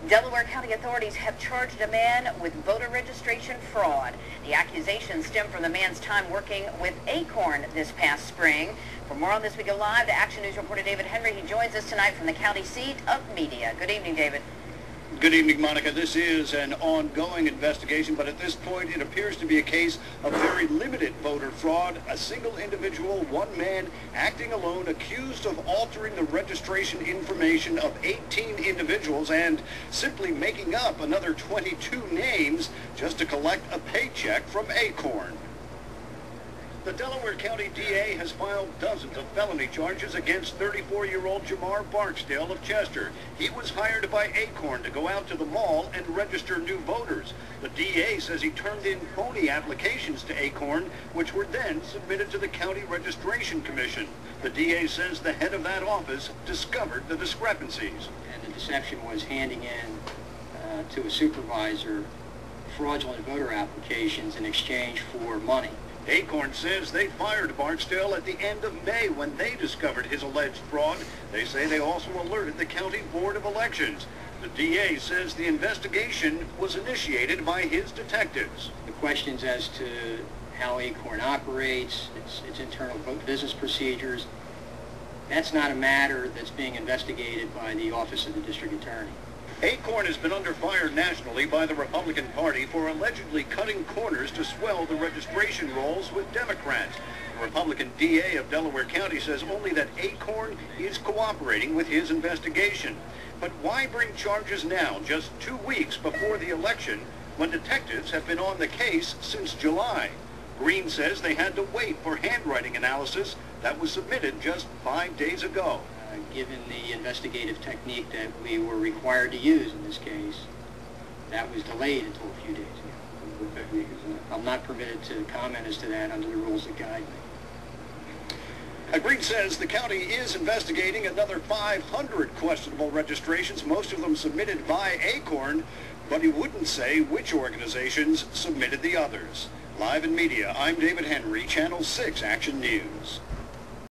Delaware County authorities have charged a man with voter registration fraud. The accusations stem from the man's time working with ACORN this past spring. For more on this, we go live to Action News reporter David Henry. He joins us tonight from the county seat of Media. Good evening, David. Good evening, Monica. This is an ongoing investigation, but at this point it appears to be a case of very limited voter fraud. A single individual, one man, acting alone, accused of altering the registration information of 18 individuals and simply making up another 22 names just to collect a paycheck from ACORN. The Delaware County DA has filed dozens of felony charges against 34-year-old Jamar Barksdale of Chester. He was hired by ACORN to go out to the mall and register new voters. The DA says he turned in phony applications to ACORN, which were then submitted to the County Registration Commission. The DA says the head of that office discovered the discrepancies. And the deception was handing in to a supervisor fraudulent voter applications in exchange for money. ACORN says they fired Barksdale at the end of May when they discovered his alleged fraud. They say they also alerted the County Board of Elections. The DA says the investigation was initiated by his detectives. The questions as to how ACORN operates, its internal business procedures, that's not a matter that's being investigated by the Office of the District Attorney. ACORN has been under fire nationally by the Republican Party for allegedly cutting corners to swell the registration rolls with Democrats. The Republican DA of Delaware County says only that ACORN is cooperating with his investigation. But why bring charges now, just 2 weeks before the election, when detectives have been on the case since July? Green says they had to wait for handwriting analysis that was submitted just 5 days ago. Given the investigative technique that we were required to use in this case, that was delayed until a few days ago. What technique is that? I'm not permitted to comment as to that under the rules that guide me. Green says the county is investigating another 500 questionable registrations, most of them submitted by ACORN, but he wouldn't say which organizations submitted the others. Live in Media, I'm David Henry, Channel 6 Action News.